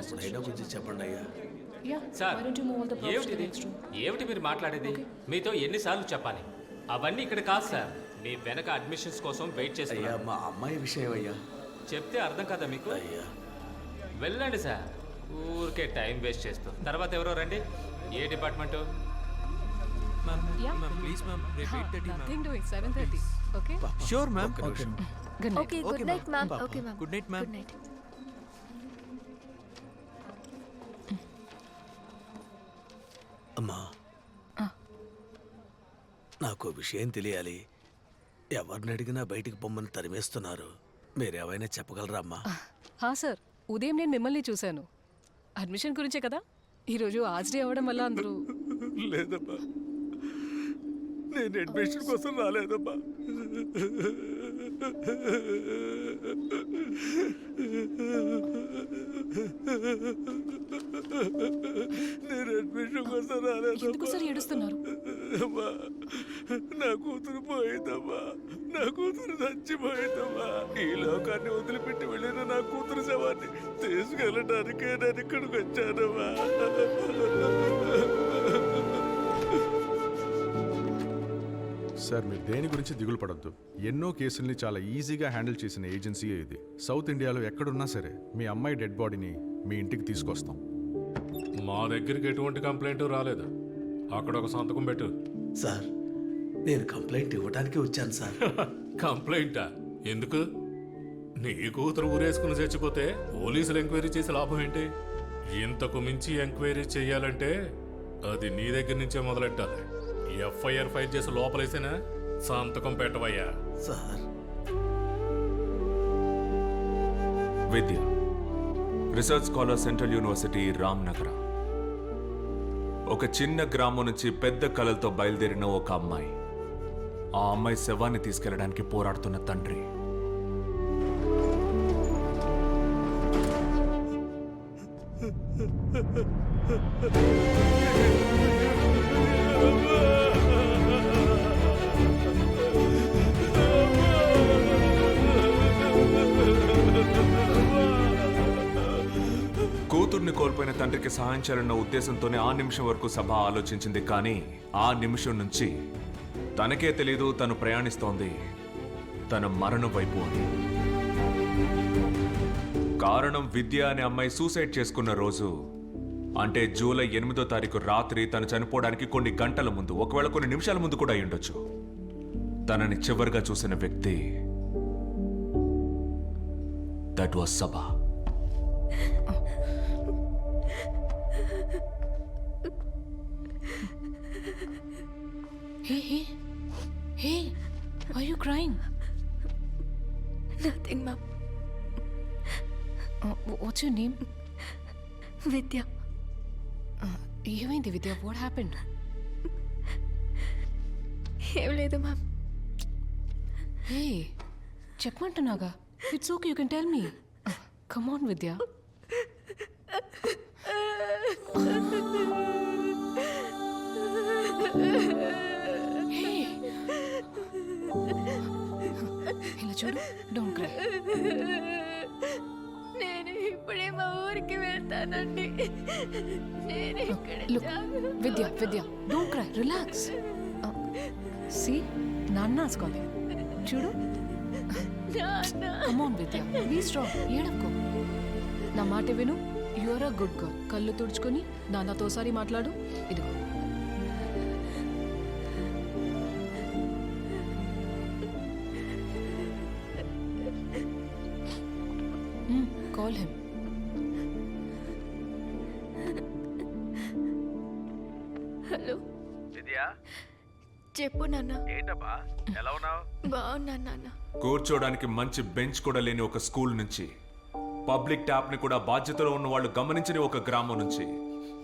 ఎప్పుడైనా కొంచెం చెప్పండి అయ్యా. సార్ ఏమిటి మీరు మాట్లాడేది? మీతో ఎన్నిసార్లు చెప్పాలి? అవన్నీ ఇక్కడ కాదు సార్. మీ వెనక అడ్మిషన్స్ కోసం వెయిట్ అయ్యా చేస్తున్నా. మా అమ్మాయి విషయం అయ్యా. చెప్తే అర్థం కదా మీకు? అయ్యా వెళ్ళండి సార్, ఊరికే టైం వేస్ట్ చేస్తూ. తర్వాత ఎవరో రండి. ఏ డిపార్ట్మెంటు? ప్లీజ్ మ్యామ్, రేపు 8:30 Nothing doing, 7:30. Okay? Sure ma'am. ఒక్క నిమిషం. Good night. Okay, good night, ma'am. Okay, ma'am. Good night ma'am. Good night. అమ్మా నాకు విషయం తెలియాలి. ఎవరిని అడిగినా బయటికి పొమ్మని తరిమేస్తున్నారు. మీరేమైనా చెప్పగలరా అమ్మా? హా సార్, ఉదయం నేను మిమ్మల్ని చూశాను. అడ్మిషన్ గురించే కదా? ఈరోజు డే అవ్వడం వల్ల అందరూ. లేదమ్మా, నేను అడ్మిషన్ కోసం రాలేదమ్మా. నేను అడ్మిషన్ కోసం రాలేదమ్మా. ఎందుకు సార్ ఏడుస్తున్నారు? అమ్మా, నా కూతురు పోయిందమ్మా. నా కూతురు చచ్చిపోయిందమ్మా. ఈ లోకాన్ని వదిలిపెట్టి వెళ్ళిన నా కూతురు శవాన్ని తీసుకెళ్ళడానికే నేను ఇక్కడికి వచ్చానమ్మా. సార్, మీరు దేని గురించి దిగులు పడొద్దు. ఎన్నో కేసుల్ని చాలా ఈజీగా హ్యాండిల్ చేసిన ఏజెన్సీయే ఇది. సౌత్ ఇండియాలో ఎక్కడున్నా సరే మీ అమ్మాయి డెడ్ బాడీని మీ ఇంటికి తీసుకొస్తాం. మా దగ్గరికి ఎటువంటి కంప్లైంట్ రాలేదు. అక్కడ ఒక సంతకం పెట్టు. సార్, నేను కంప్లైంట్ ఇవ్వడానికి వచ్చాను సార్. కంప్లైంటా? ఎందుకు? నీ కూతురు ఊరేసుకుని చచ్చిపోతే పోలీసులు ఎంక్వైరీ చేసి లాభం ఏంటి? ఇంతకు మించి ఎంక్వైరీ చేయాలంటే అది నీ దగ్గర నుంచే మొదలెట్టాలి. ఎఫ్ఐఆర్ ఫైల్ చేసి లోపలేసేనా సంతకం పెట్టవయ్యా. Sir, Vidya, research scholar, central university, Ramnagar. ఒక చిన్న గ్రామం నుంచి పెద్ద కలలతో బయలుదేరిన ఒక అమ్మాయి. ఆ అమ్మాయి శవాన్ని తీసుకెళ్లడానికి పోరాడుతున్న తండ్రి. కూతుర్ని కోల్పోయిన తండ్రికి సహాయం చేయాలన్న ఉద్దేశంతోనే ఆ నిమిషం వరకు సభ ఆలోచించింది. కానీ ఆ నిమిషం నుంచి తనకే తెలీదు తను ప్రయాణిస్తోంది తన మరణం వైపు అని. కారణం, విద్య అనే అమ్మాయి సూసైడ్ చేసుకున్న రోజు, అంటే జూలై 8వ తారీఖు రాత్రి తను చనిపోవడానికి కొన్ని గంటల ముందు, ఒకవేళ కొన్ని నిమిషాల ముందు కూడా అయి ఉండొచ్చు. తనని చివరిగా చూసిన వ్యక్తి that was Sabha. Hey, are you crying? Nothing, ma'am. What's your name? Vidya. ఏమైంది విద్య? What happened? ఏం లేదు ma'am. Hey, చెప్పమంటున్నాగా. It's okay, you can tell me. Come on, Vidya. Hey. ఇలా చూడు, డోంట్ క్రై. నేను ఇప్పుడే మా ఊరికి వెళ్తానండి. నేను ఇక్కడ Look, Vidya, don't cry, relax. See, నాన్న ఆసుకోవాలి. చూడు. Come on, Vidya, be strong. ఏడక్కో. నా మాట విను. You are a good girl. కళ్ళు తుడుచుకొని నాన్నతో ఒకసారి మాట్లాడు. ఇదిగో. Call him. హలో విద్య, చెప్పు నాన్న. ఏంటబ్బా ఎలా ఉన్నావు? బాగున్నాను నాన్న. కూర్చోడానికి మంచి బెంచ్ కూడా లేని ఒక స్కూల్ నుంచి, పబ్లిక్ ట్యాప్ ని కూడా బాధ్యతలో ఉన్న వాళ్ళు గమనించని ఒక గ్రామం నుంచి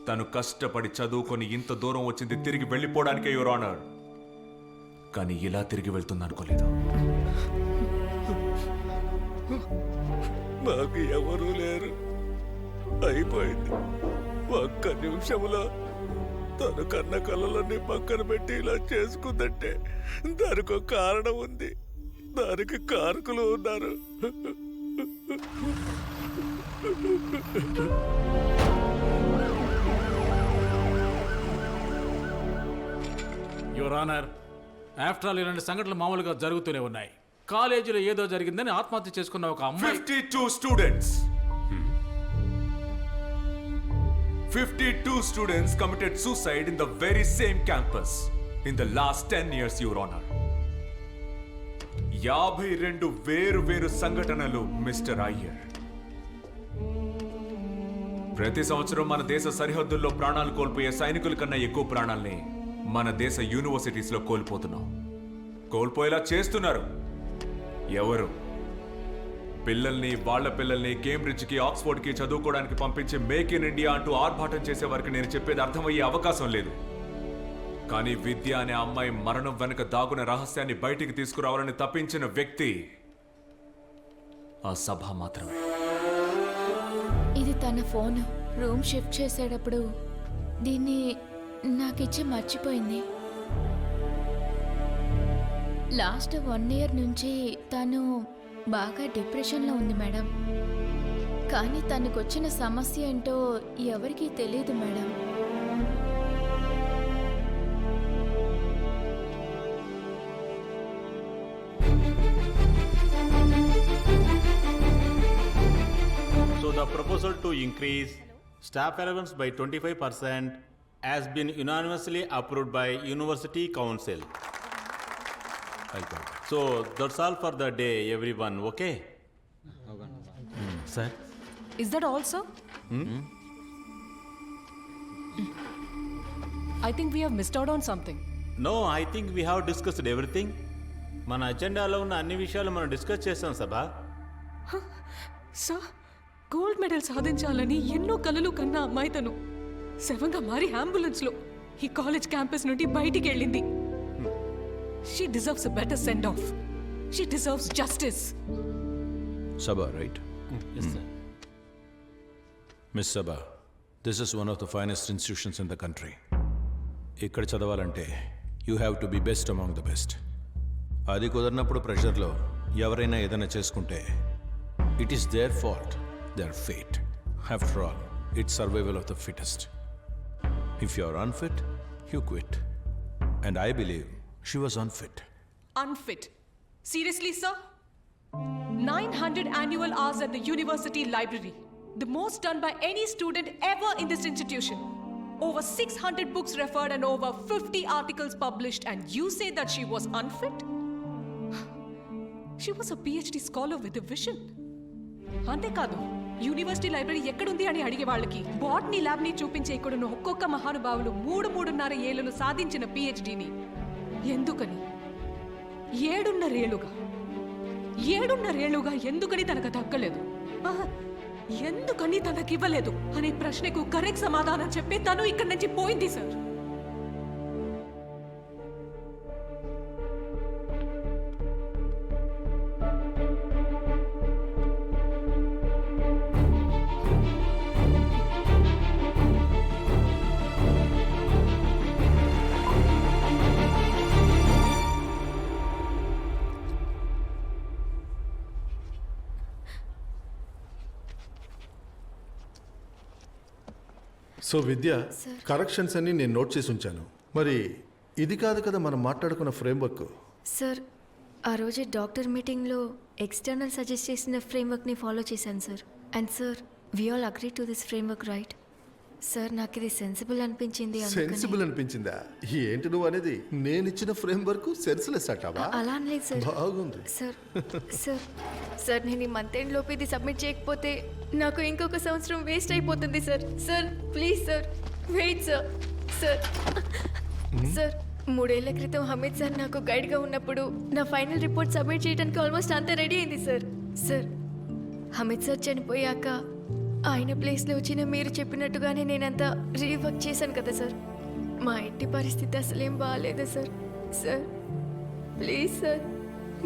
తను కష్టపడి చదువుకొని ఇంత దూరం వచ్చింది తిరిగి వెళ్ళిపోవడానికే, యువర్ ఆనర్. కానీ ఇలా తిరిగి వెళ్తుంది అనుకోలేదు. నాకు ఎవరూ లేరు. అయిపోయింది. ఒక్క నిమిషంలో తను కన్న కళ్ళలన్నీ పక్కన పెట్టి ఇలా చేసుకుందంటే దానికి ఒక కారణం ఉంది. దానికి కారకులు ఉన్నారు. యువర్ ఆనర్, ఆఫ్టర్ ఆల్ ఇలాంటి సంఘటనలు మామూలుగా జరుగుతూనే ఉన్నాయి. కాలేజీలో ఏదో జరిగిందని ఆత్మహత్య చేసుకున్న ఒక అమ్మాయి 52 students. 52 students committed suicide in the very same campus in the last 10 years, Your Honor. 52 వేరు సంఘటనలు మిస్టర్ అయ్యర్. ప్రతి సంవత్సరం మన దేశ సరిహద్దుల్లో ప్రాణాలు కోల్పోయే సైనికుల కన్నా ఎక్కువ ప్రాణాల్ని మన దేశ యూనివర్సిటీస్ లో కోల్పోతున్నాం. కోల్పోయేలా చేస్తున్నారు ఎవరు? వాళ్ళ పిల్లల్ని కేంబ్రిడ్జ్కి, ఆక్స్ఫోర్డ్కి చదువుకోవడానికి పంపించి మేక్ ఇన్ ఇండియా అంటూ ఆర్భాటం చేసే వరకు నేను చెప్పేది అర్థమయ్యే అవకాశం లేదు. కానీ విద్య అనే అమ్మాయి మరణం వెనుక దాగున్న రహస్యాన్ని బయటికి తీసుకురావాలని తప్పించిన వ్యక్తి ఆ సభ మాత్రమే. ఇది తన ఫోన్. రూమ్ షిఫ్ట్ చేసేటప్పుడు దీన్ని నాకిచ్చి మర్చిపోయింది. లాస్ట్ 1 year నుంచి తను బాగా డిప్రెషన్లో ఉంది మేడం. కానీ తనకొచ్చిన సమస్య ఏంటో ఎవరికీ తెలియదు madam. So the proposal to increase staff allowance by 25% has been unanimously approved by University Council. So that's all for the day, everyone. Okay? Sir. Is that all, sir? I think we have missed out on something. No, I think we have discussed everything. మన అజెండాలో ఉన్న అన్ని విషయాలు మనం discuss చేస్తాం సభా. Sir, gold medal సాధించాలని ఎన్నో కలలు కన్నా అమ్మాయి తను శవంగా మారి అంబులెన్స్లో ఈ కాలేజ్ క్యాంపస్ నుండి బయటికి వెళ్ళింది. She deserves a better send-off. She deserves justice. Sabha, right? Yes, sir. Miss Sabha, this is one of the finest institutions in the country. ఇక్కడ చదవాలంటే you have to be best among the best. అది కుదరినప్పుడు ప్రెషర్లో ఎవరైనా ఏదైనా చేసుకుంటే it is their fault, their fate. After all it's survival of the fittest. If you are unfit, you quit. And I believe she was unfit. Unfit? Seriously, sir? 900 annual hours at the university library. The most done by any student ever in this institution. Over 600 books referred and over 50 articles published, and you say that she was unfit? She was a PhD scholar with a vision. అంతేకాదు, university library ఎక్కడుంది అని అడిగే వాళ్ళకి botany ల్యాబ్ని చూపించే ఇక్కడున్న ఒక్కొక్క మహానుభావులు 3.5 ఏళ్లను సాధించిన పిహెచ్డిని ఎందుకని 7.5 ఏళ్లుగా ఎందుకని తనకు దక్కలేదు, ఎందుకని తనకివ్వలేదు అనే ప్రశ్నకు కరెక్ట్ సమాధానం చెప్పి తను ఇక్కడి నుంచి పోయింది సార్. సో విద్య, కరెక్షన్స్ అన్ని నేను నోట్ చేసి ఉంచాను. మరి ఇది కాదు కదా మనం మాట్లాడుకున్న ఫ్రేమ్వర్క్. సార్, ఆ రోజు డాక్టర్ మీటింగ్లో ఎక్స్టర్నల్ సజెస్ట్ చేసిన ఫ్రేమ్వర్క్ని ఫాలో చేశాను sir. And sir, we all agree to this framework, right? Sir, నాకు ఇది సెన్సిబుల్ అనిపించింది. సెన్సిబుల్ అనిపించిందా? ఏంటి నువ్వు అనేది? నేను ఇచ్చిన ఫ్రేమ్వర్క్ సెన్స్లెస్ అంటావా? అలా అనలేదు సార్. బాగుంది సార్. సార్ సార్ నేను ఈ మంత్ ఎండ్ లోపు ఇది సబ్మిట్ చేయకపోతే నాకు ఇంకొక సంవత్సరం వేస్ట్ అయిపోతుంది sir. Sir please sir, wait sir. Sir sir 3 ఏళ్ల క్రితం హమీద్ సార్ నాకు గైడ్గా ఉన్నప్పుడు నా ఫైనల్ రిపోర్ట్ సబ్మిట్ చేయడానికి ఆల్మోస్ట్ అంతా రెడీ అయింది సార్. సార్, హమీద్ సార్ చనిపోయాక ఆయన ప్లేస్లో వచ్చిన మీరు చెప్పినట్టుగానే నేనంతా రీవర్క్ చేశాను కదా సార్. మా ఇంటి పరిస్థితి అసలేం బాగాలేదు సార్. సార్ ప్లీజ్ సార్,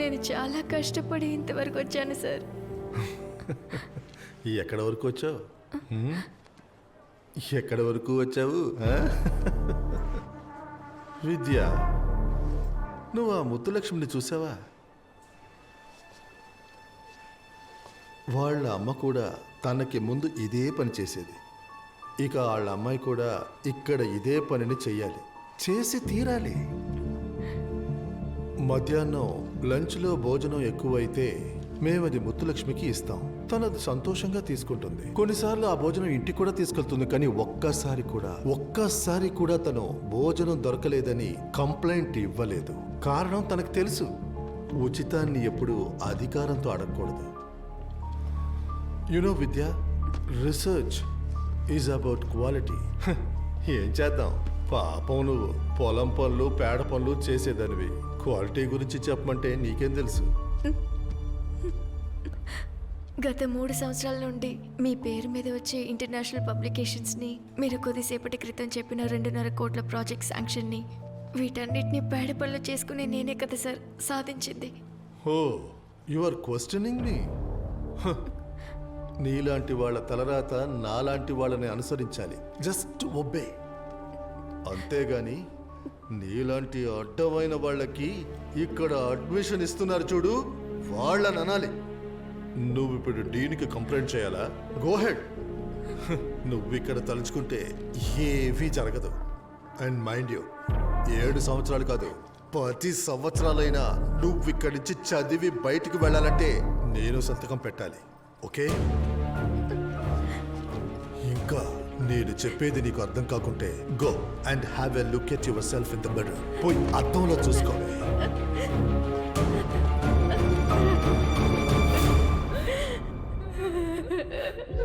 నేను చాలా కష్టపడి ఇంతవరకు వచ్చాను సార్. ఎక్కడ వరకు వచ్చావు? ఎక్కడ వరకు వచ్చావు విద్య? నువ్వు ఆ ముత్తులక్ష్మిని చూసావా? వాళ్ళ అమ్మ కూడా తనకి ముందు ఇదే పని చేసేది. ఇక వాళ్ళ అమ్మాయి కూడా ఇక్కడ ఇదే పనిని చెయ్యాలి, చేసి తీరాలి. మధ్యాహ్నం లంచ్లో భోజనం ఎక్కువైతే మేమది ముత్తులక్ష్మికి ఇస్తాం. తనది సంతోషంగా తీసుకుంటుంది. కొన్నిసార్లు ఆ భోజనం ఇంటికి కూడా తీసుకెళ్తుంది. కానీ ఒక్కసారి కూడా తను భోజనం దొరకలేదని కంప్లైంట్ ఇవ్వలేదు. కారణం తనకు తెలుసు, ఉచితాన్ని ఎప్పుడు అధికారంతో అడగకూడదు. You know Vidya, research is about quality. ఏం చేద్దాం, పాపం నువ్వు పొలం పనులు పేడ పనులు చేసేదానివి. క్వాలిటీ గురించి చెప్పమంటే నీకేం తెలుసు? గత 3 సంవత్సరాల నుండి మీ పేరు మీద వచ్చే ఇంటర్నేషనల్ పబ్లికేషన్స్ని, మీరు కొద్దిసేపటి క్రితం చెప్పిన 2.5 కోట్ల ప్రాజెక్ట్ శాంక్షన్ని, వీటన్నిటిని పేడ పనులు చేసుకుని నేనే కదా సార్ సాధించింది. ఓ, యు ఆర్ క్వశ్చనింగ్ మీ. నీలాంటి వాళ్ళ తలరాత నాలాంటి వాళ్ళని అనుసరించాలి. Just obey. అంతేగాని నీలాంటి అడ్డమైన వాళ్ళకి ఇక్కడ అడ్మిషన్ ఇస్తున్నారు చూడు, వాళ్ళని అనాలి. నువ్వు ఇప్పుడు డీన్కి కంప్లైంట్ చేయాలా? Go head. నువ్వు ఇక్కడ తలుచుకుంటే ఏవీ జరగదు. అండ్ మైండ్ యూ, 7 సంవత్సరాలు కాదు, 10 సంవత్సరాలైనా నువ్వు ఇక్కడి నుంచి చదివి బయటికి వెళ్ళాలంటే నేను సంతకం పెట్టాలి. ఓకే? ఇంకా నేను చెప్పేది నీకు అర్థం కాకుంటే go and have a look at your self in the mirror. పోయి అద్దంలో చూసుకోవాలి.